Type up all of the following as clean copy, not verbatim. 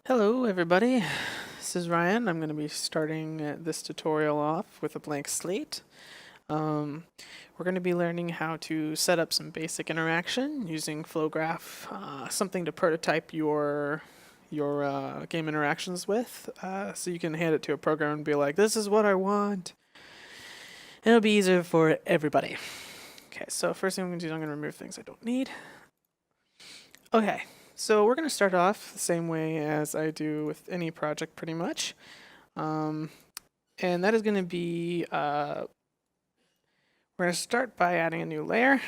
Hello everybody, this is Ryan. I'm going to be starting this tutorial off with a blank slate. We're going to be learning how to set up some basic interaction using Flowgraph, something to prototype your game interactions with, so you can hand it to a program and be like, this is what I want. And it'll be easier for everybody. Okay, so first thing I'm going to do is I'm going to remove things I don't need. Okay. So we're going to start off the same way as I do with any project pretty much. And that is going to be, we're going to start by adding a new layer.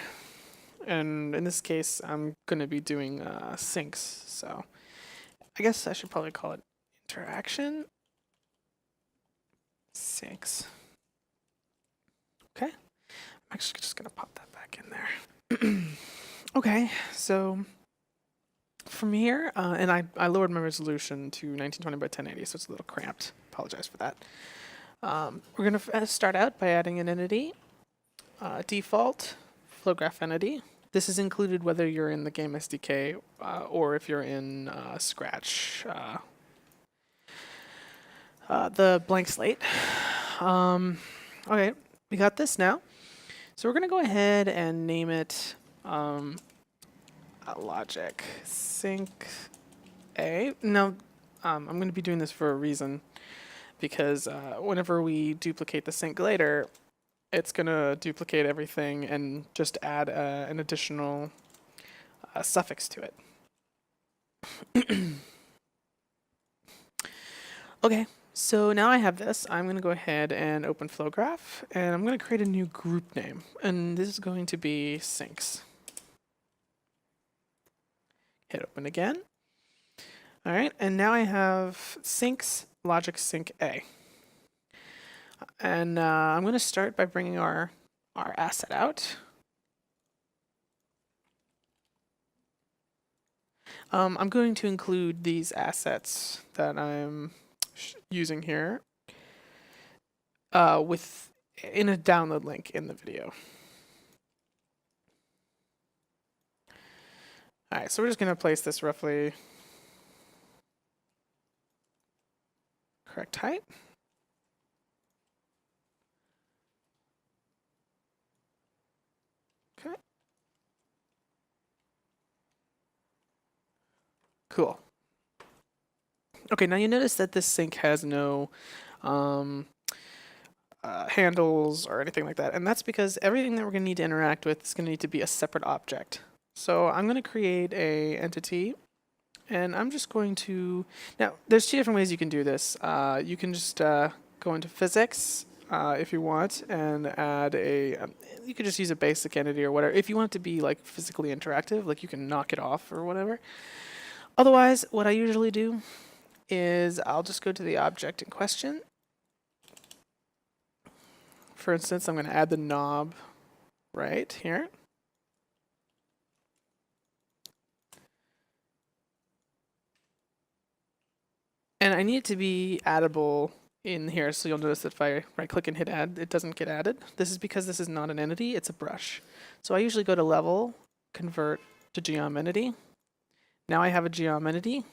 And in this case, I'm going to be doing sinks. So I guess I should probably call it interaction sinks. Okay. I'm actually just going to pop that back in there. Okay, so from here, and I lowered my resolution to 1920 by 1080, so it's a little cramped. Apologize for that. We're going to start out by adding an entity, default Flowgraph entity. This is included whether you're in the game SDK or if you're in Scratch, the blank slate. Okay, we got this now. So we're going to go ahead and name it logic sync A. Now, I'm going to be doing this for a reason, because whenever we duplicate the sync later, it's going to duplicate everything and just add an additional suffix to it. Okay, so now I have this. I'm going to go ahead and open Flowgraph, and I'm going to create a new group name, and this is going to be sinks. Hit open again. All right, and now I have sinks logic sync A. And I'm going to start by bringing our asset out. I'm going to include these assets that I'm using here in a download link in the video. All right, so we're just going to place this roughly correct height. Okay. Cool. Okay, now you notice that this sync has no handles or anything like that, and that's because everything that we're going to need to interact with is going to need to be a separate object. So I'm going to create a entity, and I'm just going to, now there's two different ways you can do this. You can just go into physics if you want and add you could just use a basic entity or whatever. If you want it to be like physically interactive, like you can knock it off or whatever. Otherwise, what I usually do is I'll just go to the object in question. For instance, I'm going to add the knob right here. And I need it to be addable in here, so you'll notice that if I right-click and hit add, it doesn't get added. This is because this is not an entity, it's a brush. So I usually go to level, convert to geom entity. Now I have a geom entity,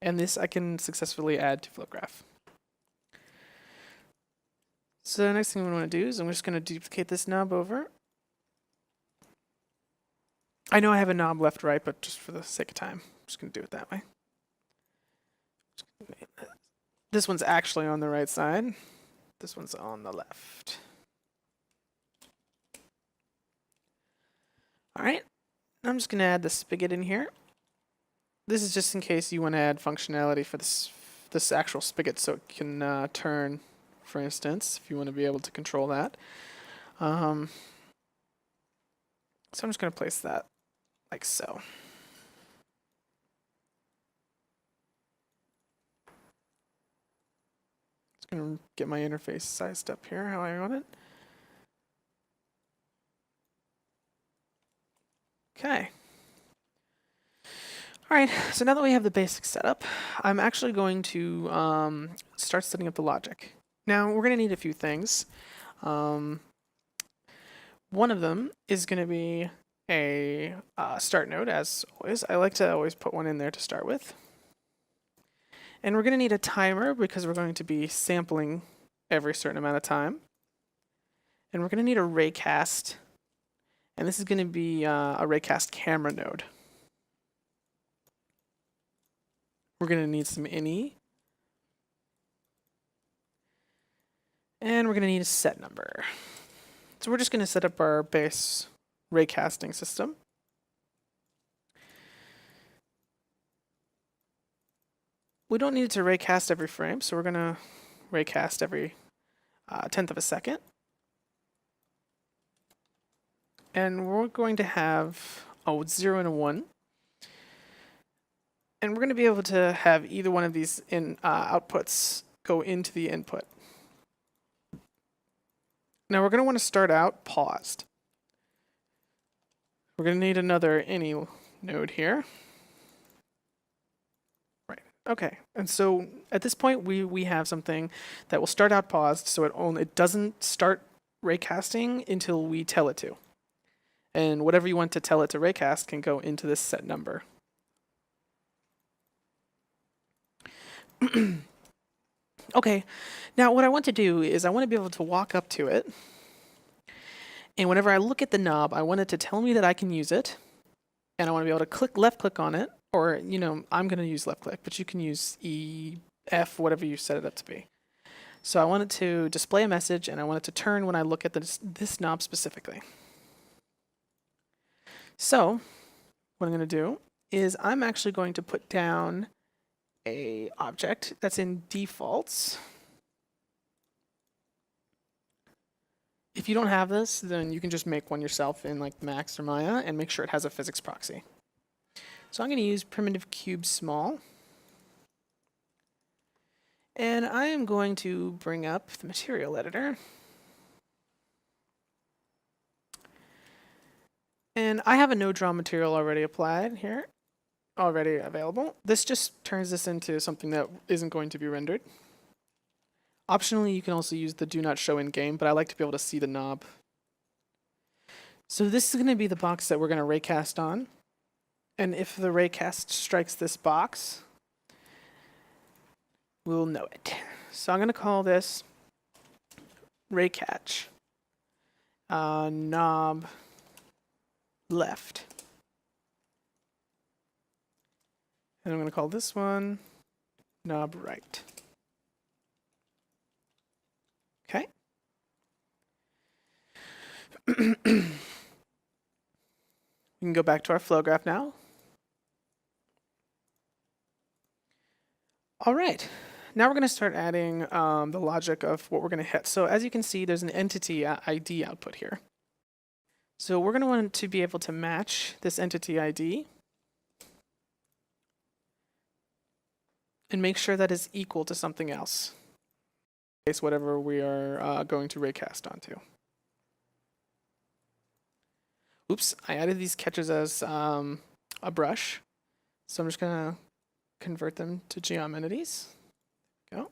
and this I can successfully add to Flowgraph. So the next thing we want to do is I'm just going to duplicate this knob over. I know I have a knob left, right, but just for the sake of time, I'm just going to do it that way. This one's actually on the right side. This one's on the left. All right, I'm just going to add the spigot in here. This is just in case you want to add functionality for this actual spigot so it can turn, for instance, if you want to be able to control that. So I'm just going to place that like so. Just going to get my interface sized up here how I want it. Okay. All right, so now that we have the basics set up, I'm actually going to start setting up the logic. Now, we're going to need a few things. One of them is going to be a start node, as always. I like to always put one in there to start with. And we're going to need a timer because we're going to be sampling every certain amount of time. And we're going to need a raycast. And this is going to be a raycast camera node. We're going to need some ini. And we're going to need a set number. So we're just going to set up our base raycasting system. We don't need it to raycast every frame, so we're going to raycast every 10th of a second. And we're going to have a 0 and a 1. And we're going to be able to have either one of these outputs go into the input. Now we're going to want to start out paused. We're going to need another ini node here. Right. Okay. And so at this point we have something that will start out paused, so it doesn't start raycasting until we tell it to. And whatever you want to tell it to raycast can go into this set number. Okay, now what I want to do is I want to be able to walk up to it. And whenever I look at the knob, I want it to tell me that I can use it. And I want to be able to left click on it. Or, you know, I'm going to use left click, but you can use E, F, whatever you set it up to be. So I want it to display a message, and I want it to turn when I look at this knob specifically. So what I'm going to do is I'm actually going to put down a object that's in defaults. If you don't have this, then you can just make one yourself in like Max or Maya and make sure it has a physics proxy. So I'm going to use primitive cube small. And I am going to bring up the material editor. And I have a node draw material already applied here, already available. This just turns this into something that isn't going to be rendered. Optionally, you can also use the do not show in game, but I like to be able to see the knob. So this is going to be the box that we're going to raycast on. And if the raycast strikes this box, we'll know it. So I'm going to call this raycatch knob left. And I'm going to call this one knob right. Okay. We can go back to our flow graph now. All right. Now we're going to start adding the logic of what we're going to hit. So as you can see, there's an entity ID output here. So we're going to want to be able to match this entity ID and make sure that is equal to something else. In case whatever we are going to raycast onto. Oops, I added these catches as a brush. So I'm just going to convert them to geom entities. Go.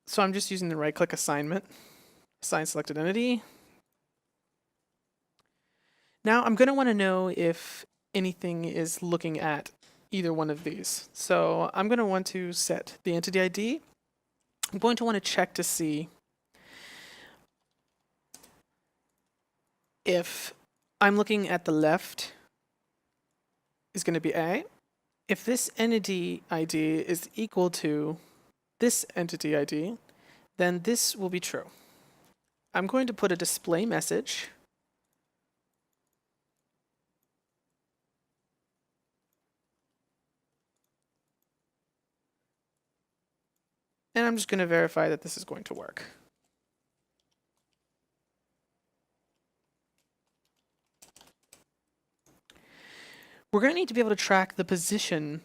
So I'm just using the right-click assignment, assign selected entity. Now I'm going to want to know if anything is looking at either one of these. So I'm going to want to set the entity ID. I'm going to want to check to see if I'm looking at the left is going to be A. If this entity ID is equal to this entity ID, then this will be true. I'm going to put a display message. And I'm just going to verify that this is going to work. We're going to need to be able to track the position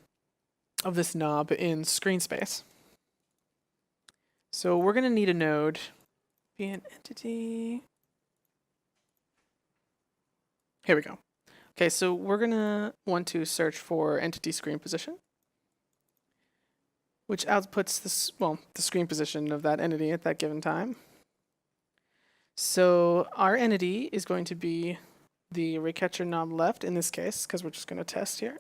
of this knob in screen space. So we're going to need a node, be an entity. Here we go. Okay, so we're going to want to search for entity screen position, which outputs this, well, the screen position of that entity at that given time. So our entity is going to be the array catcher knob left in this case, because we're just going to test here.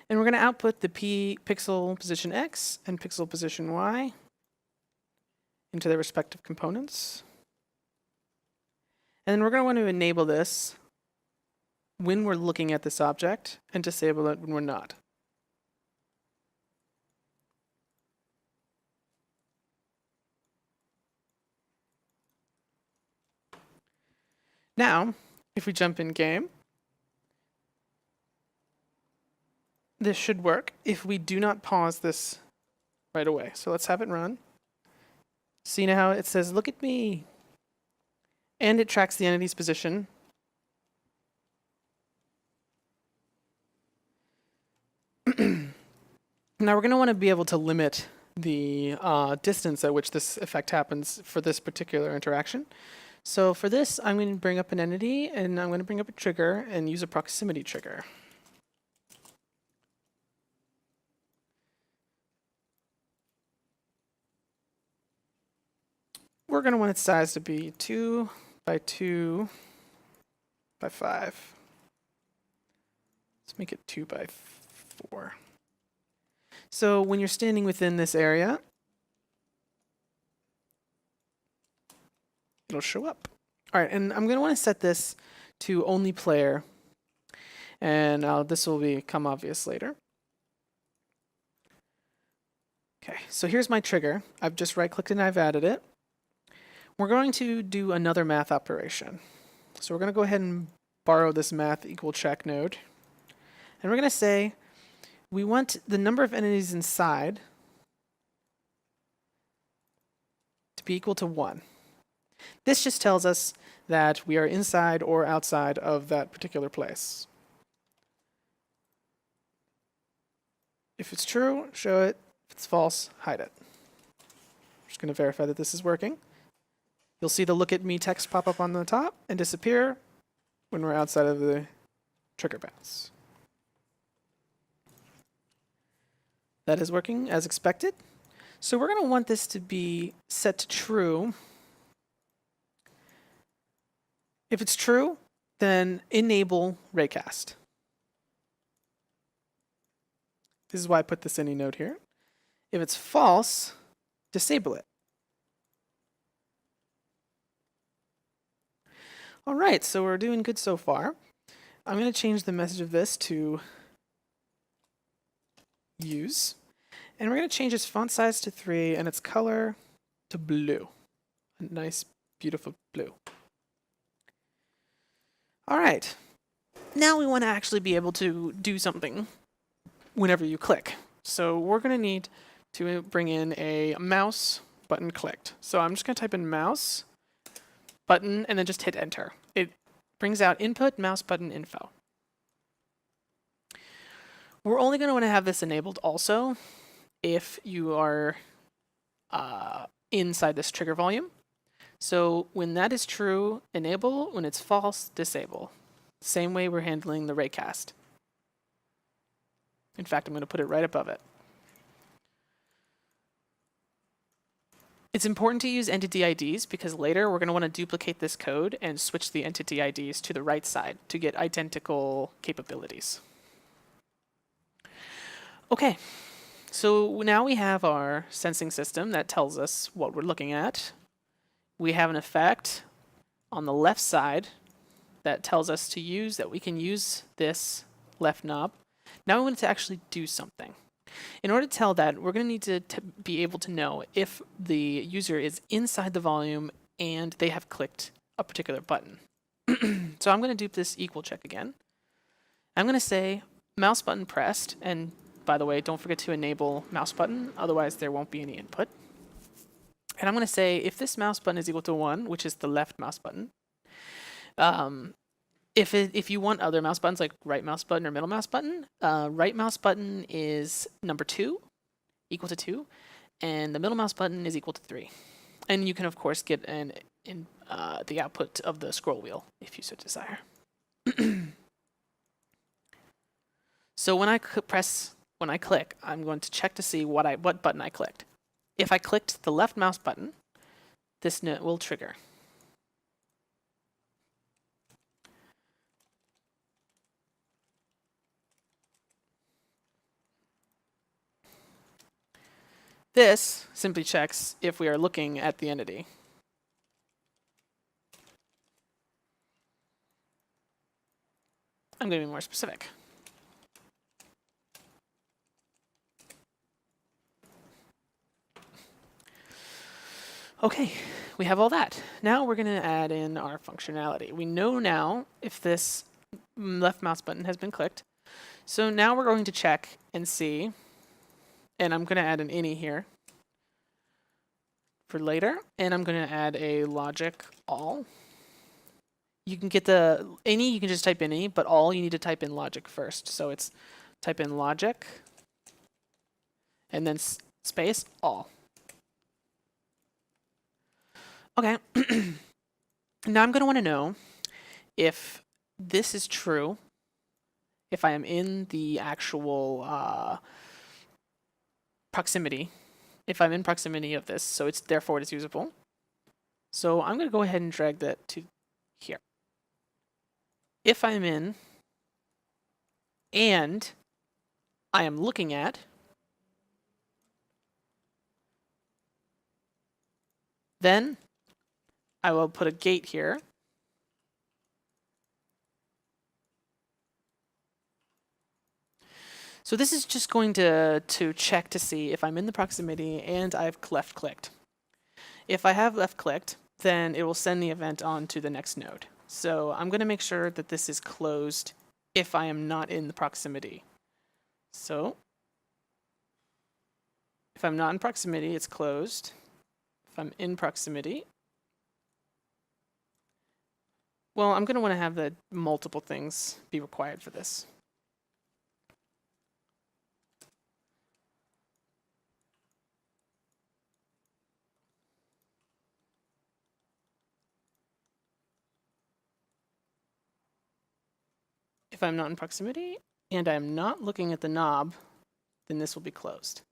And we're going to output the pixel position X and pixel position Y into their respective components. And then we're going to want to enable this when we're looking at this object and disable it when we're not. Now, if we jump in game, this should work if we do not pause this right away. So let's have it run. See now how it says, look at me. And it tracks the entity's position. Now we're going to want to be able to limit the distance at which this effect happens for this particular interaction. So for this, I'm going to bring up an entity, and I'm going to bring up a trigger and use a proximity trigger. We're going to want its size to be 2 by 2 by 5. Let's make it 2 by 4. So when you're standing within this area, it'll show up. All right, and I'm going to want to set this to only player, and this will become obvious later. Okay, so here's my trigger. I've just right-clicked and I've added it. We're going to do another math operation. So we're going to go ahead and borrow this math equal check node. And we're going to say we want the number of entities inside to be equal to 1. This just tells us that we are inside or outside of that particular place. If it's true, show it. If it's false, hide it. I'm just going to verify that this is working. You'll see the look at me text pop up on the top and disappear when we're outside of the trigger bounds. That is working as expected. So we're going to want this to be set to true. If it's true, then enable raycast. This is why I put this any node here. If it's false, disable it. All right, so we're doing good so far. I'm going to change the message of this to use. And we're going to change its font size to 3 and its color to blue. A nice, beautiful blue. All right. Now we want to actually be able to do something whenever you click. So we're going to need to bring in a mouse button clicked. So I'm just going to type in mouse button and then just hit enter. It brings out input mouse button info. We're only going to want to have this enabled also if you are inside this trigger volume. So when that is true, enable. When it's false, disable. Same way we're handling the raycast. In fact, I'm going to put it right above it. It's important to use entity IDs because later we're going to want to duplicate this code and switch the entity IDs to the right side to get identical capabilities. Okay, so now we have our sensing system that tells us what we're looking at. We have an effect on the left side that tells us to use that we can use this left knob. Now we want to actually do something. In order to tell that, we're going to need to be able to know if the user is inside the volume and they have clicked a particular button. So I'm going to do this equal check again. I'm going to say mouse button pressed, and by the way, don't forget to enable mouse button, otherwise there won't be any input. And I'm going to say if this mouse button is equal to 1, which is the left mouse button, if you want other mouse buttons like right mouse button or middle mouse button, right mouse button is number 2, equal to 2, and the middle mouse button is equal to 3. And you can of course get the output of the scroll wheel if you so desire. So when I click, I'm going to check to see what button I clicked. If I clicked the left mouse button, this will trigger. This simply checks if we are looking at the entity. I'm going to be more specific. Okay, we have all that. Now we're going to add in our functionality. We know now if this left mouse button has been clicked. So now we're going to check and see, and I'm going to add an ini here for later, and I'm going to add a logic all. You can get the ini, you can just type ini, but all you need to type in logic first. So it's type in logic, and then space all. Okay, now I'm going to want to know if this is true, if I am in the actual proximity, if I'm in proximity of this, so it's therefore it is usable. So I'm going to go ahead and drag that to here. If I'm in and I am looking at, then I will put a gate here. So this is just going to check to see if I'm in the proximity and I've left clicked. If I have left clicked, then it will send the event on to the next node. So I'm going to make sure that this is closed if I am not in the proximity. So if I'm not in proximity, it's closed. If I'm in proximity, well, I'm going to want to have the multiple things be required for this. If I'm not in proximity and I'm not looking at the knob, then this will be closed.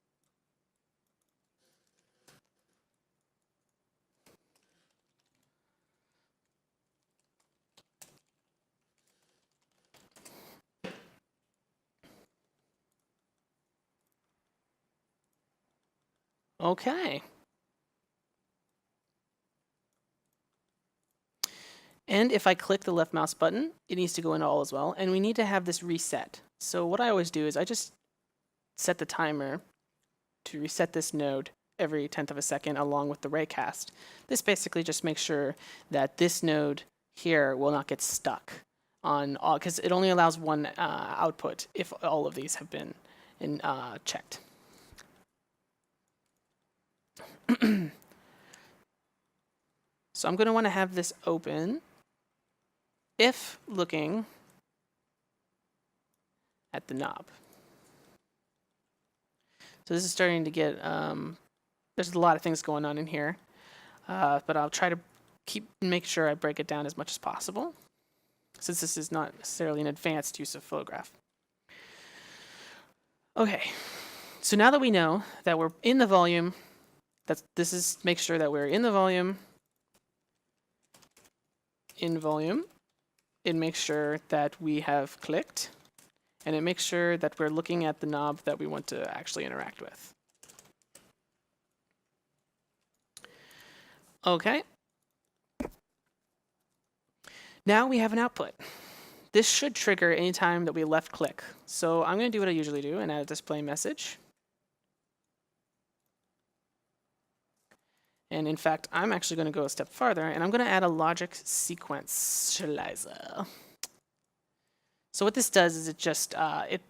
Okay. And if I click the left mouse button, it needs to go into all as well. And we need to have this reset. So what I always do is I just set the timer to reset this node every 1/10 of a second along with the raycast. This basically just makes sure that this node here will not get stuck on all, because it only allows one output if all of these have been checked. So I'm going to want to have this open if looking at the knob. So this is starting to get, there's a lot of things going on in here, but I'll try to make sure I break it down as much as possible, since this is not necessarily an advanced use of Flowgraph. Okay, so now that we know that we're in the volume, this is make sure that we're in the volume, it makes sure that we have clicked, and it makes sure that we're looking at the knob that we want to actually interact with. Okay. Now we have an output. This should trigger anytime that we left click. So I'm going to do what I usually do and add a display message. And in fact, I'm actually going to go a step farther, and I'm going to add a logic sequentializer. So what this does is it just it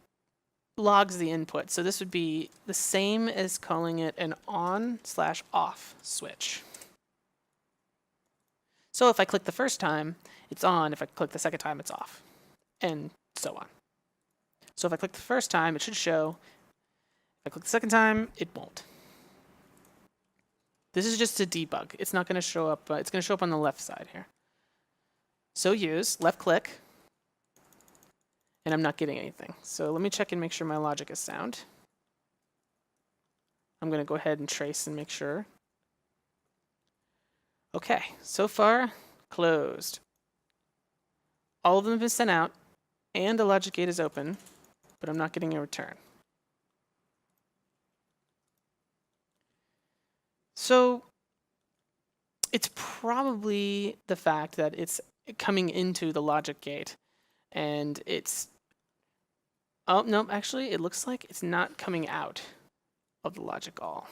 logs the input. So this would be the same as calling it an on/off switch. So if I click the first time, it's on. If I click the second time, it's off, and so on. So if I click the first time, it should show. If I click the second time, it won't. This is just to debug. It's not going to show up. It's going to show up on the left side here. So use left click, and I'm not getting anything. So let me check and make sure my logic is sound. I'm going to go ahead and trace and make sure. Okay, so far, closed. All of them have been sent out, and the logic gate is open, but I'm not getting a return. So it's probably the fact that it's coming into the logic gate and it's, oh, no, actually it looks like it's not coming out of the logic all.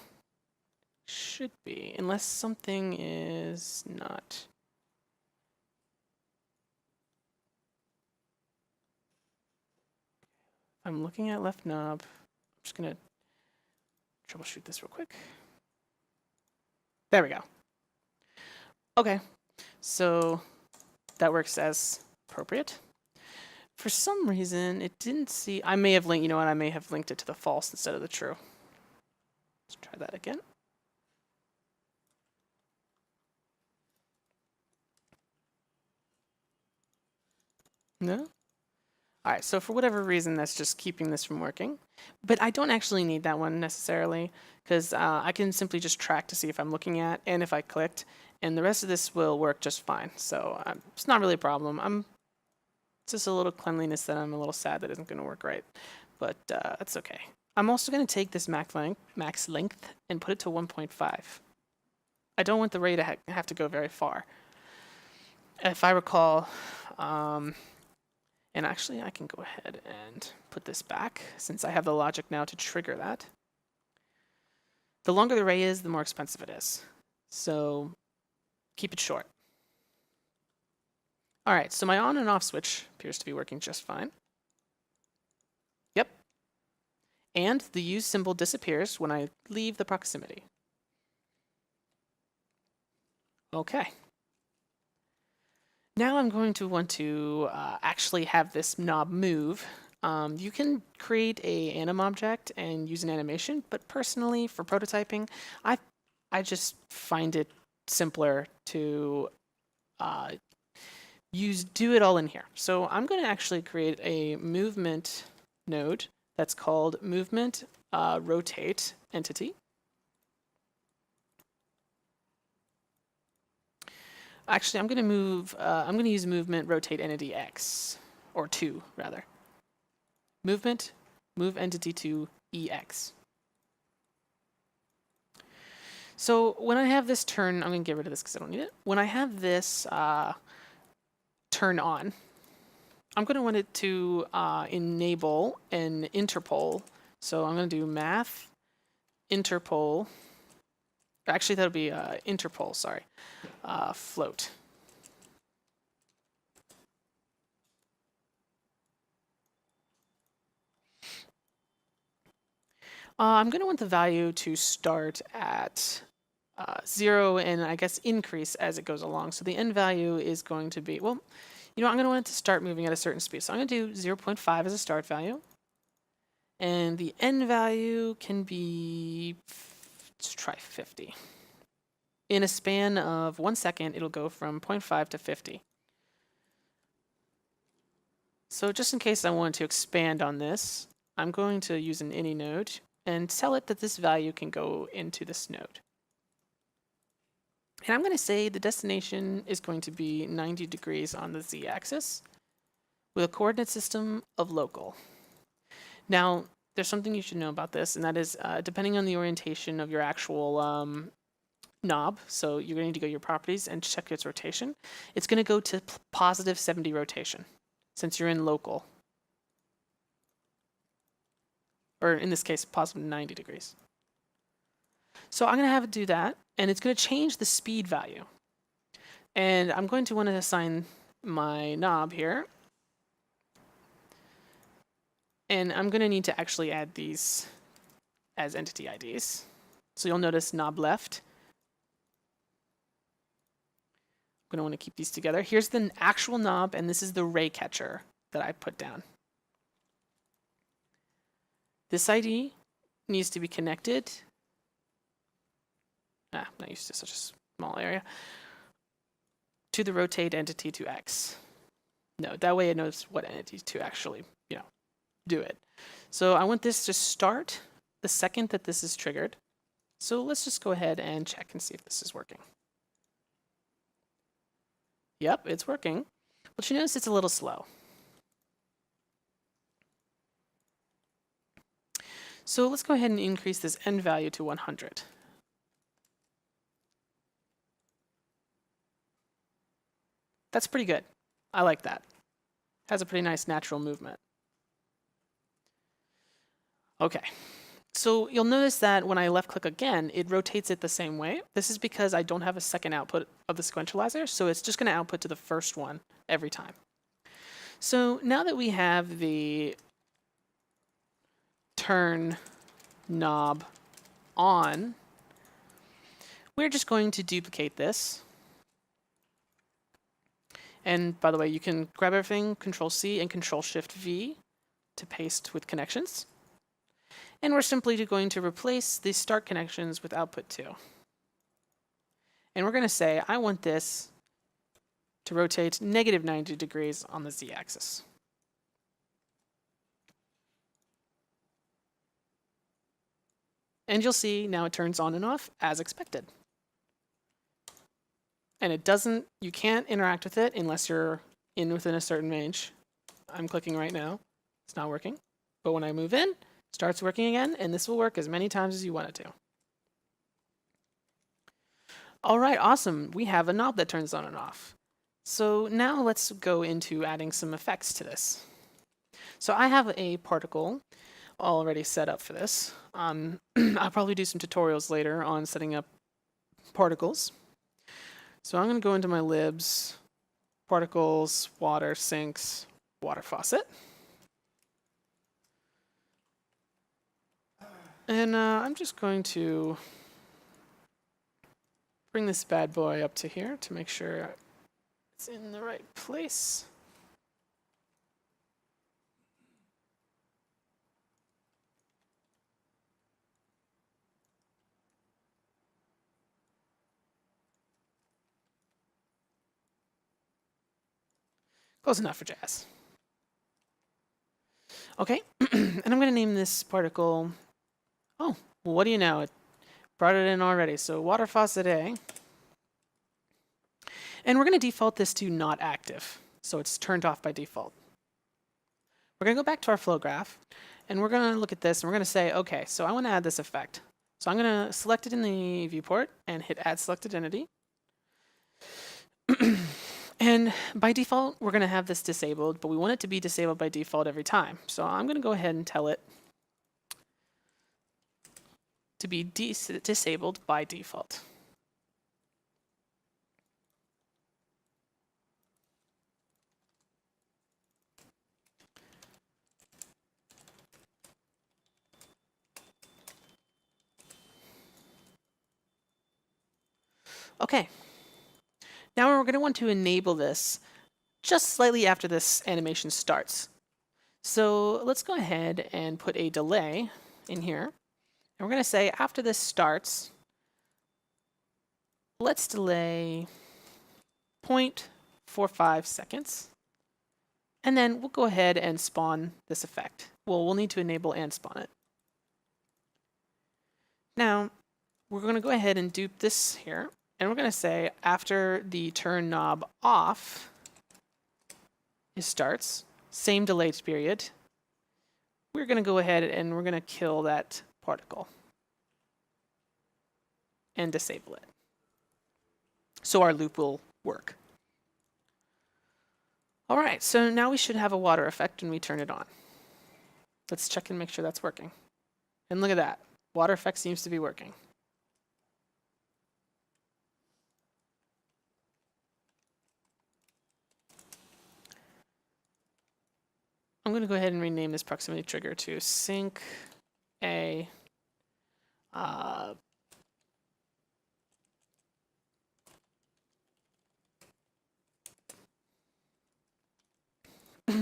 Should be, unless something is not. I'm looking at left knob. I'm just gonna troubleshoot this real quick. There we go. Okay, so that works as appropriate. For some reason, it didn't see, I may have linked, you know what, I may have linked it to the false instead of the true. Let's try that again. No? All right, so for whatever reason, that's just keeping this from working. But I don't actually need that one necessarily, because I can simply just track to see if I'm looking at and if I clicked, and the rest of this will work just fine. So it's not really a problem. It's just a little cleanliness that I'm a little sad that isn't going to work right, but that's okay. I'm also going to take this max length and put it to 1.5. I don't want the ray to have to go very far. If I recall, and actually I can go ahead and put this back since I have the logic now to trigger that. The longer the ray is, the more expensive it is. So keep it short. All right, so my on and off switch appears to be working just fine. Yep. And the use symbol disappears when I leave the proximity. Okay. Now I'm going to want to actually have this knob move. You can create a anim object and use an animation, but personally for prototyping, I just find it simpler to do it all in here. So I'm going to actually create a movement node that's called movement rotate entity. Actually, I'm going to use movement rotate entity X, or 2 rather. Movement move entity to EX. So when I have this turn, I'm going to get rid of this because I don't need it. When I have this turn on, I'm going to want it to enable an interpol. So I'm going to do math interpol. Actually, that'll be interpol, sorry. Float. I'm going to want the value to start at 0 and I guess increase as it goes along. So the end value is going to be, well, you know, I'm going to want it to start moving at a certain speed. So I'm going to do 0.5 as a start value. And the end value can be, let's try 50. In a span of 1 second, it'll go from 0.5 to 50. So just in case I want to expand on this, I'm going to use an any node and tell it that this value can go into this node. And I'm going to say the destination is going to be 90 degrees on the z-axis with a coordinate system of local. Now, there's something you should know about this, and that is depending on the orientation of your actual knob, so you're going to need to go to your properties and check its rotation. It's going to go to positive 70 rotation since you're in local. Or in this case, positive 90 degrees. So I'm going to have it do that, and it's going to change the speed value. And I'm going to want to assign my knob here. And I'm going to need to actually add these as entity IDs. So you'll notice knob left. I'm going to want to keep these together. Here's the actual knob, and this is the ray catcher that I put down. This ID needs to be connected. Not used to such a small area. To the rotate entity to X. No, that way it knows what entity to actually, do it. So I want this to start the second that this is triggered. So let's just go ahead and check and see if this is working. Yep, it's working. But you notice it's a little slow. So let's go ahead and increase this end value to 100. That's pretty good. I like that. Has a pretty nice natural movement. Okay. So you'll notice that when I left click again, it rotates it the same way. This is because I don't have a second output of the sequentializer, so it's just going to output to the first one every time. So now that we have the turn knob on, we're just going to duplicate this. And by the way, you can grab everything, Control-C and Control-Shift-V to paste with connections. And we're simply going to replace the start connections with output 2. And we're going to say, I want this to rotate negative 90 degrees on the z-axis. And you'll see now it turns on and off as expected. And it doesn't, you can't interact with it unless you're within a certain range. I'm clicking right now. It's not working. But when I move in, it starts working again, and this will work as many times as you want it to. All right, awesome. We have a knob that turns on and off. So now let's go into adding some effects to this. So I have a particle already set up for this. I'll probably do some tutorials later on setting up particles. So I'm going to go into my libs, particles, water, sinks, water faucet. And I'm just going to bring this bad boy up to here to make sure it's in the right place. Close enough for jazz. Okay, and I'm going to name this particle, oh, well, what do you know? It brought it in already. So water faucet A. And we're going to default this to not active. So it's turned off by default. We're going to go back to our flow graph, and we're going to look at this, and we're going to say, okay, so I want to add this effect. So I'm going to select it in the viewport and hit add selected entity. And by default, we're going to have this disabled, but we want it to be disabled by default every time. So I'm going to go ahead and tell it to be disabled by default. Okay. Now we're going to want to enable this just slightly after this animation starts. So let's go ahead and put a delay in here. And we're going to say after this starts, let's delay 0.45 seconds. And then we'll go ahead and spawn this effect. Well, we'll need to enable and spawn it. Now, we're going to go ahead and dupe this here. And we're going to say after the turn knob off, it starts, same delay period. We're going to go ahead and we're going to kill that particle and disable it. So our loop will work. All right, so now we should have a water effect when we turn it on. Let's check and make sure that's working. And look at that, water effect seems to be working. I'm going to go ahead and rename this proximity trigger to sync A.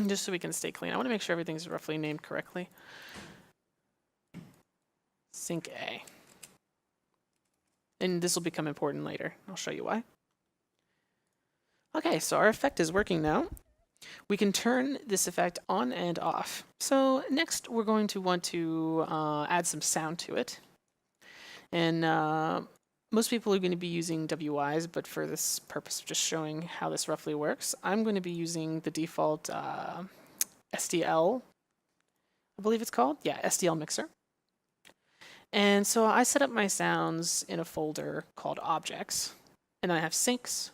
Just so we can stay clean. I want to make sure everything's roughly named correctly. Sync A. And this will become important later. I'll show you why. Okay, so our effect is working now. We can turn this effect on and off. So next we're going to want to add some sound to it. And most people are going to be using WIs, but for this purpose of just showing how this roughly works, I'm going to be using the default SDL, I believe it's called. Yeah, SDL mixer. And so I set up my sounds in a folder called objects. And then I have sinks,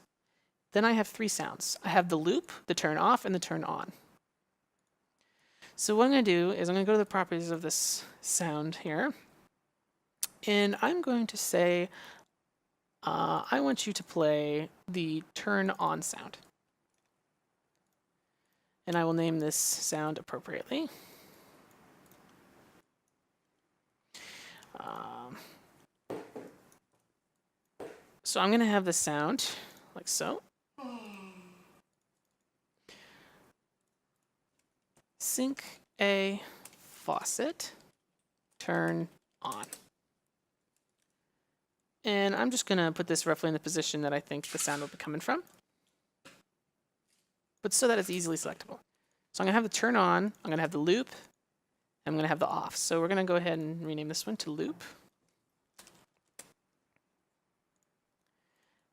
then I have three sounds. I have the loop, the turn off, and the turn on. So what I'm going to do is I'm going to go to the properties of this sound here, and I'm going to say, I want you to play the turn on sound. And I will name this sound appropriately. So I'm going to have the sound like so. Sink a faucet, turn on. And I'm just going to put this roughly in the position that I think the sound will be coming from, but so that it's easily selectable. So I'm going to have the turn on, I'm going to have the loop, and I'm going to have the off. So we're going to go ahead and rename this one to loop.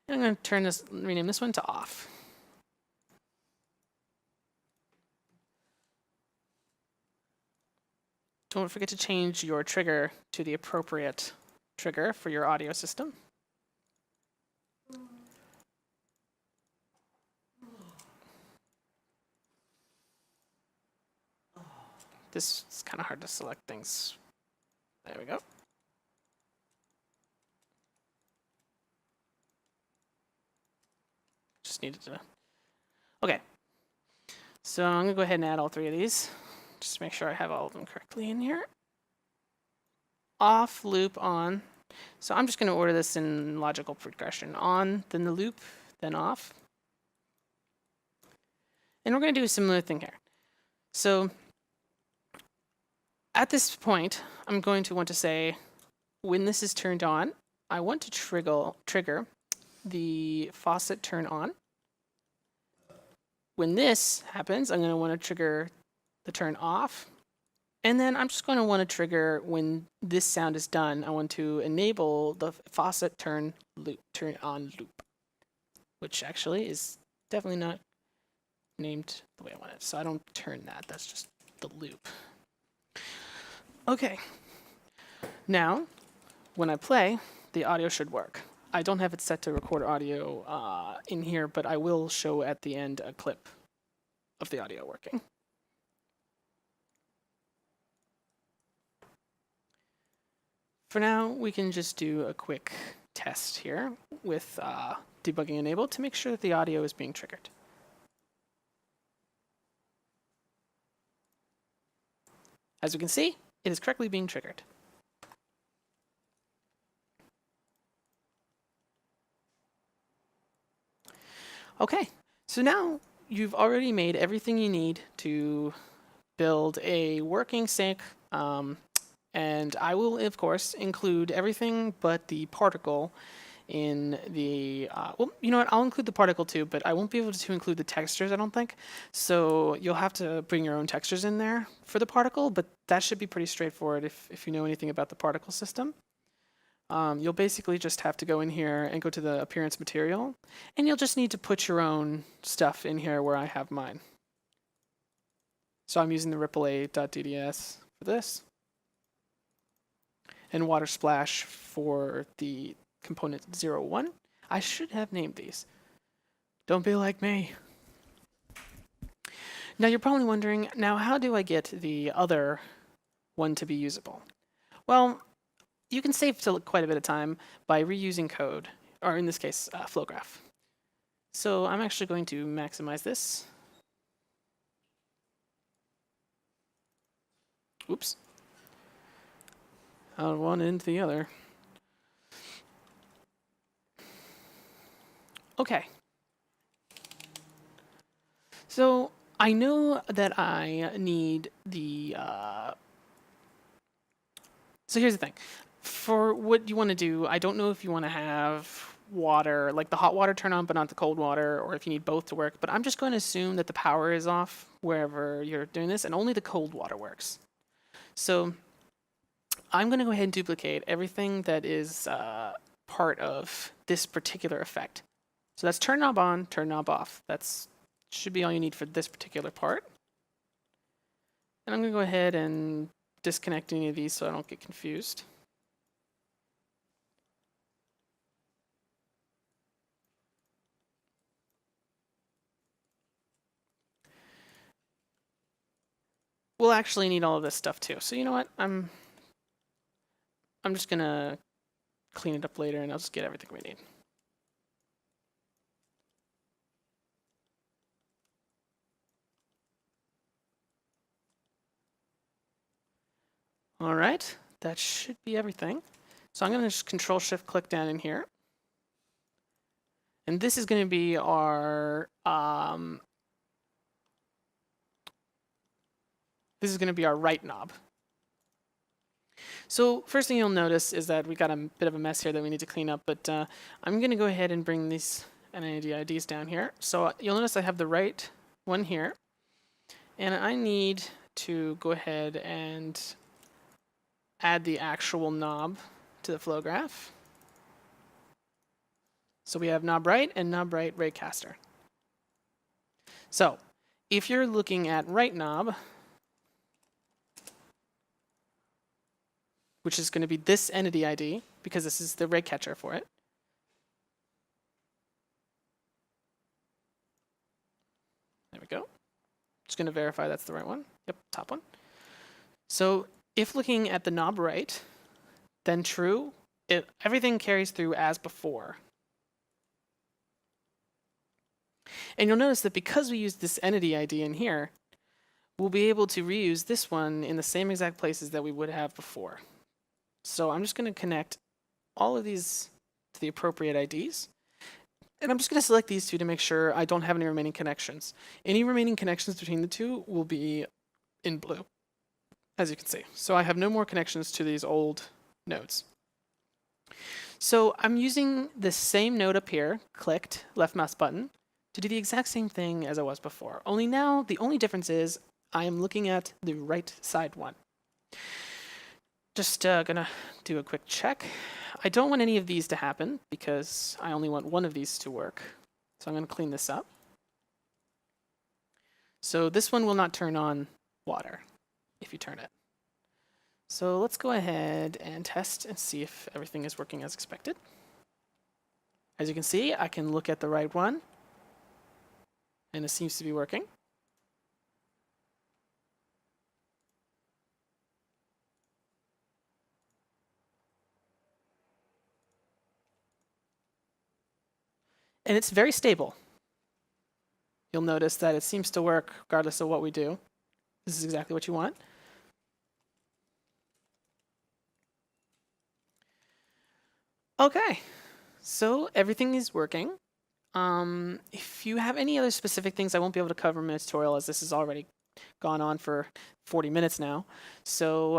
And I'm going to rename this one to off. Don't forget to change your trigger to the appropriate trigger for your audio system. This is kind of hard to select things. There we go. Just needed to. Okay. So I'm going to go ahead and add all three of these. Just to make sure I have all of them correctly in here. Off, loop, on. So I'm just going to order this in logical progression. On, then the loop, then off. And we're going to do a similar thing here. So at this point, I'm going to want to say, when this is turned on, I want to trigger the faucet turn on. When this happens, I'm going to want to trigger the turn off. And then I'm just going to want to trigger when this sound is done. I want to enable the faucet turn on loop, which actually is definitely not named the way I want it. So I don't turn that. That's just the loop. Okay. Now, when I play, the audio should work. I don't have it set to record audio in here, but I will show at the end a clip of the audio working. For now, we can just do a quick test here with debugging enabled to make sure that the audio is being triggered. As you can see, it is correctly being triggered. Okay, so now you've already made everything you need to build a working sync. And I will, of course, include everything but the particle in the, well, you know what, I'll include the particle too, but I won't be able to include the textures, I don't think. So you'll have to bring your own textures in there for the particle, but that should be pretty straightforward if you know anything about the particle system. You'll basically just have to go in here and go to the appearance material, and you'll just need to put your own stuff in here where I have mine. So I'm using the ripple.dds for this, and water splash for the component 01. I should have named these. Don't be like me. Now you're probably wondering, now how do I get the other one to be usable? Well, you can save quite a bit of time by reusing code, or in this case, Flowgraph. So I'm actually going to maximize this. Oops. Out of one into the other. Okay. So I know that I need the, so here's the thing. For what you want to do, I don't know if you want to have water, like the hot water turn on, but not the cold water, or if you need both to work. But I'm just going to assume that the power is off wherever you're doing this, and only the cold water works. So I'm going to go ahead and duplicate everything that is part of this particular effect. So that's turn knob on, turn knob off. That's should be all you need for this particular part. And I'm going to go ahead and disconnect any of these so I don't get confused. we'll actually need all of this stuff too. So you know what? I'm just gonna clean it up later and I'll just get everything we need. All right, that should be everything. So I'm gonna just Control-Shift-Click down in here. And this is gonna be our right knob. So first thing you'll notice is that we got a bit of a mess here that we need to clean up, but I'm going to go ahead and bring these entity IDs down here. So you'll notice I have the right one here, and I need to go ahead and add the actual knob to the flow graph. So we have knob right and knob right raycaster. So if you're looking at right knob, which is going to be this entity ID, because this is the ray catcher for it. There we go. Just going to verify that's the right one. Yep, top one. So if looking at the knob right, then true, everything carries through as before. And you'll notice that because we use this entity ID in here, we'll be able to reuse this one in the same exact places that we would have before. So I'm just going to connect all of these to the appropriate IDs. And I'm just going to select these two to make sure I don't have any remaining connections. Any remaining connections between the two will be in blue, as you can see. So I have no more connections to these old nodes. So I'm using the same node up here, clicked, left mouse button, to do the exact same thing as I was before. Only now, the only difference is I am looking at the right side one. Just gonna do a quick check. I don't want any of these to happen because I only want one of these to work. So I'm gonna clean this up. So this one will not turn on water if you turn it. So let's go ahead and test and see if everything is working as expected. As you can see, I can look at the right one and it seems to be working. And it's very stable. You'll notice that it seems to work regardless of what we do. This is exactly what you want. Okay, so everything is working. If you have any other specific things, I won't be able to cover in this tutorial as this has already gone on for 40 minutes now. So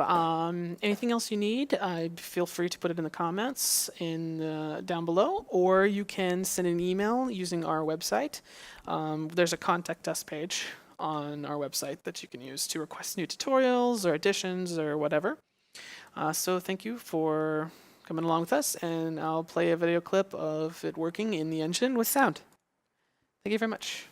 anything else you need, feel free to put it in the comments down below, or you can send an email using our website. There's a contact us page on our website that you can use to request new tutorials or additions or whatever. So thank you for coming along with us, and I'll play a video clip of it working in the engine with sound. Thank you very much.